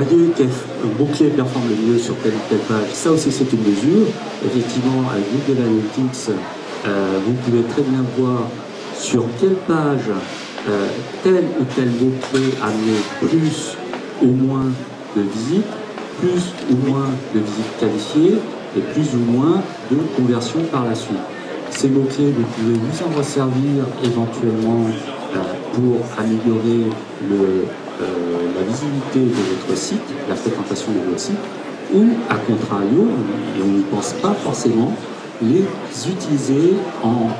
voyez quel mot-clé performe le mieux sur telle ou telle page. Ça aussi, c'est une mesure. Effectivement, avec Google Analytics, vous pouvez très bien voir sur quelle page tel ou tel mot-clé a amené plus ou moins de visites, plus ou moins de visites qualifiées et plus ou moins de conversions par la suite. Ces mots-clés, vous pouvez vous en resservir éventuellement pour améliorer la visibilité de votre site, la fréquentation de votre site, ou à contrario, et on n'y pense pas forcément, les utiliser en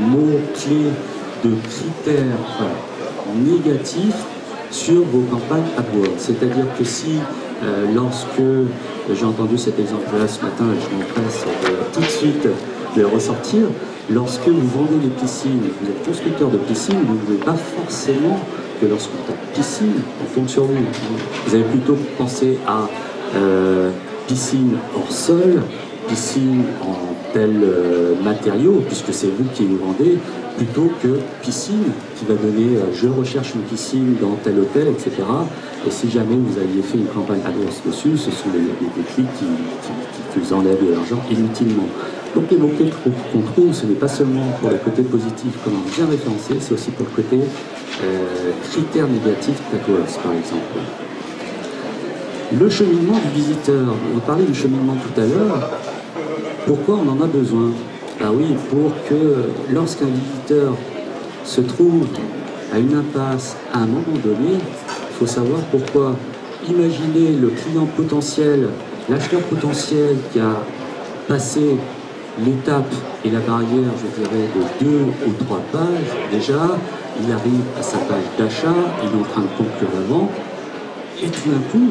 mots-clés de critères négatifs sur vos campagnes AdWords. C'est-à-dire que si, lorsque j'ai entendu cet exemple-là ce matin, et je m'empresse tout de suite de le ressortir, lorsque vous vendez des piscines, vous êtes constructeur de piscines, vous ne pouvez pas forcément que lorsqu'on tape piscine, on tombe sur vous. Vous avez plutôt pensé à piscine hors sol, piscine en tel matériau, puisque c'est vous qui le vendez, plutôt que piscine qui va donner je recherche une piscine dans tel hôtel, etc. Et si jamais vous aviez fait une campagne AdWords dessus, ce sont des clics qui vous enlèvent de l'argent inutilement. Donc les mots-clés qu'on trouve, ce n'est pas seulement pour le côté positif, comment bien référencer, c'est aussi pour le côté critères négatifs d'AdWords, par exemple. Le cheminement du visiteur. On parlait du cheminement tout à l'heure. Pourquoi on en a besoin? Ah oui, pour que lorsqu'un visiteur se trouve à une impasse à un moment donné, il faut savoir pourquoi. Imaginez le client potentiel, l'acheteur potentiel qui a passé l'étape et la barrière, je dirais, de 2 ou 3 pages. Déjà, il arrive à sa page d'achat, il est en train de conclure la vente, et tout d'un coup,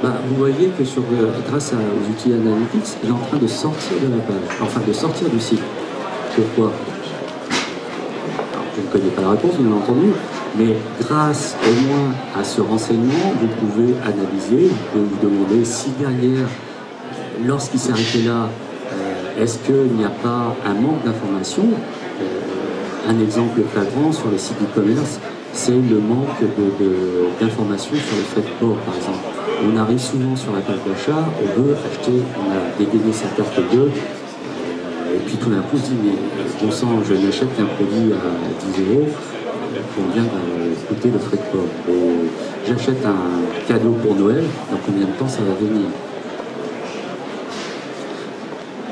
vous voyez que grâce aux outils Analytics, il est en train de sortir de la page, enfin de sortir du site. Pourquoi? Alors, je ne connais pas la réponse, bien entendu, mais grâce au moins à ce renseignement, vous pouvez analyser, vous pouvez vous demander si derrière, lorsqu'il s'est arrêté là, est-ce qu'il n'y a pas un manque d'information? Un exemple flagrant sur les sites e-commerce, c'est le manque d'informations sur les frais de port, par exemple. On arrive souvent sur la page d'achat, on veut acheter, on a dégainé sa carte bleue, et puis tout d'un coup, on se dit, mais bon sang, je n'achète qu'un produit à 10 €, combien va coûter le frais de port? Et j'achète un cadeau pour Noël, dans combien de temps ça va venir?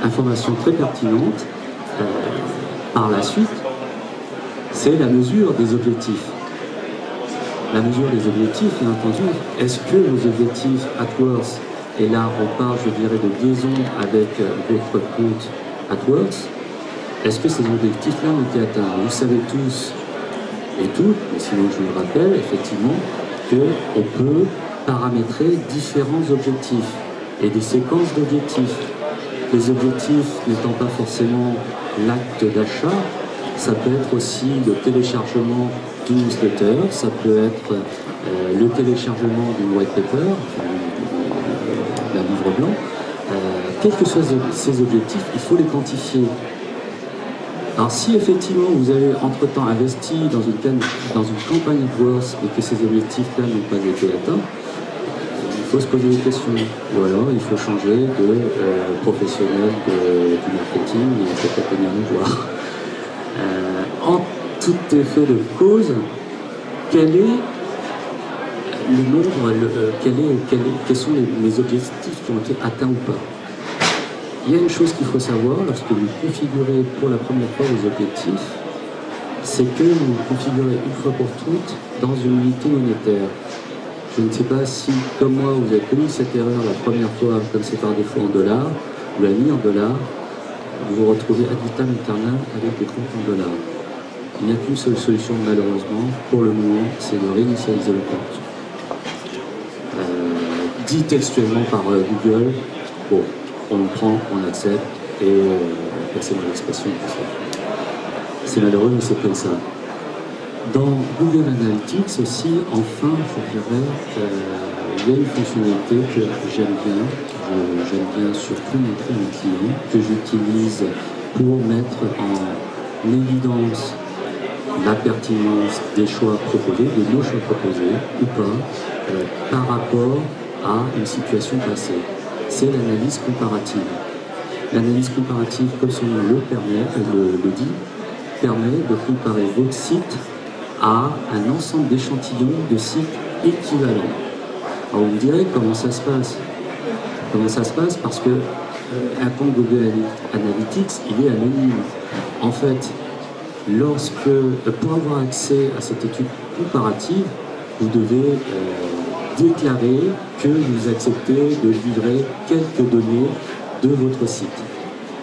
Information très pertinente. Par la suite, c'est la mesure des objectifs. La mesure des objectifs, bien entendu, est-ce que vos objectifs AdWords, et là on parle, je dirais, de liaison avec votre compte AdWords, est-ce que ces objectifs-là ont été atteints? Vous savez tous et toutes, mais sinon je vous le rappelle, effectivement, qu'on peut paramétrer différents objectifs et des séquences d'objectifs. Les objectifs n'étant pas forcément l'acte d'achat, ça peut être aussi le téléchargement d'une newsletter, ça peut être le téléchargement d'une white paper, d'un livre blanc. Quels que soient ces objectifs, il faut les quantifier. Alors si effectivement vous avez entre-temps investi dans une campagne AdWords et que ces objectifs-là n'ont pas été atteints, il faut se poser des questions. Ou alors il faut changer de professionnel du marketing et peut-être venir nous voir. En tout effet de cause, quel est le nombre, quels sont les objectifs qui ont été atteints ou pas? Il y a une chose qu'il faut savoir lorsque vous configurez pour la première fois vos objectifs, c'est que vous configurez une fois pour toutes dans une unité monétaire. Je ne sais pas si, comme moi, vous avez commis cette erreur la première fois, comme c'est par défaut en dollars, vous l'avez mis en dollars, vous vous retrouvez ad vitam aeternam avec des comptes en dollars. Il n'y a qu'une seule solution, malheureusement, pour le moment, c'est de réinitialiser le compte. Dit textuellement par Google, bon, on le prend, on accepte, et passez-moi l'expression. C'est malheureux, mais c'est comme ça. Dans Google Analytics aussi, enfin, je dirais, il y a une fonctionnalité que j'aime bien surtout montrer à mes clients, que j'utilise pour mettre en évidence la pertinence des choix proposés, de nos choix proposés ou pas, par rapport à une situation passée. C'est l'analyse comparative. L'analyse comparative, comme son nom le dit, permet de comparer votre site à un ensemble d'échantillons de sites équivalents. Alors vous me direz comment ça se passe. Comment ça se passe? Parce que un compte Google Analytics, il est anonyme. En fait, pour avoir accès à cette étude comparative, vous devez déclarer que vous acceptez de livrer quelques données de votre site.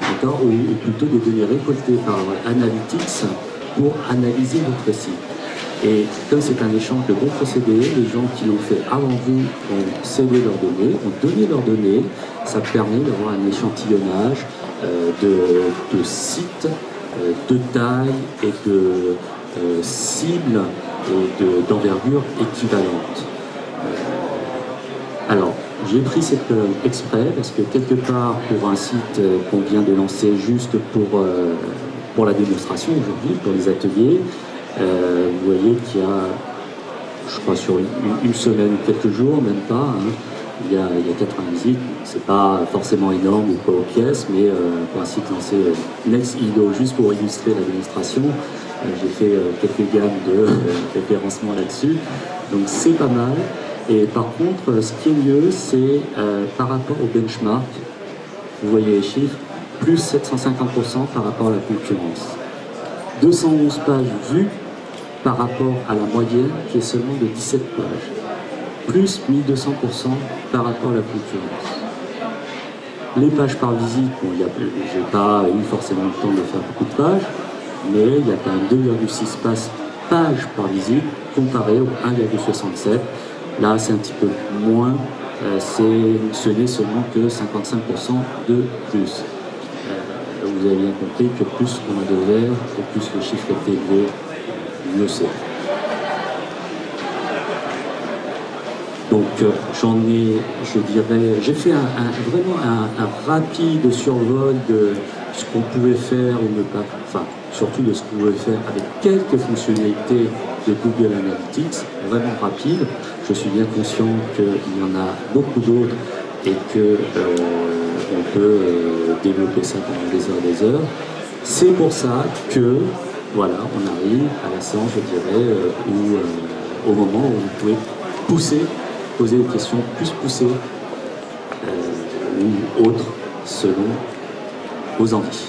D'accord? Ou plutôt des données récoltées par Analytics pour analyser votre site. Et comme c'est un échange de bons procédés, les gens qui l'ont fait avant vous ont cédé leurs données, ont donné leurs données. Ça permet d'avoir un échantillonnage de sites, de taille et de cibles et d'envergure équivalentes. Alors, j'ai pris cette colonne exprès parce que quelque part, pour un site qu'on vient de lancer juste pour la démonstration aujourd'hui, pour les ateliers, vous voyez qu'il y a, je crois, sur une semaine, quelques jours, même pas, hein, il y a 80 visites. C'est pas forcément énorme ou pas aux pièces, mais pour un site lancé Nexido, juste pour illustrer la démonstration, j'ai fait quelques gammes de référencement là-dessus. Donc c'est pas mal. Et par contre, ce qui est mieux, c'est par rapport au benchmark, vous voyez les chiffres, plus 750% par rapport à la concurrence. 211 pages vues par rapport à la moyenne qui est seulement de 17 pages. Plus 1200% par rapport à la concurrence. Les pages par visite, bon, j'ai pas eu forcément le temps de faire beaucoup de pages, mais il y a quand même 2,6 pages par visite comparé au 1,67. Là, c'est un petit peu moins, ce n'est seulement que 55% de plus. Vous avez bien compris que plus on a de verre, et plus le chiffre est élevé, mieux c'est. Donc j'en ai, je dirais, j'ai fait vraiment un rapide survol de ce qu'on pouvait faire ou ne pas, enfin surtout de ce qu'on pouvait faire avec quelques fonctionnalités de Google Analytics, vraiment rapide. Je suis bien conscient qu'il y en a beaucoup d'autres et que on peut développer ça pendant des heures. C'est pour ça que, voilà, on arrive à la séance, je dirais, au moment où vous pouvez poser des questions plus poussées ou autres selon vos envies.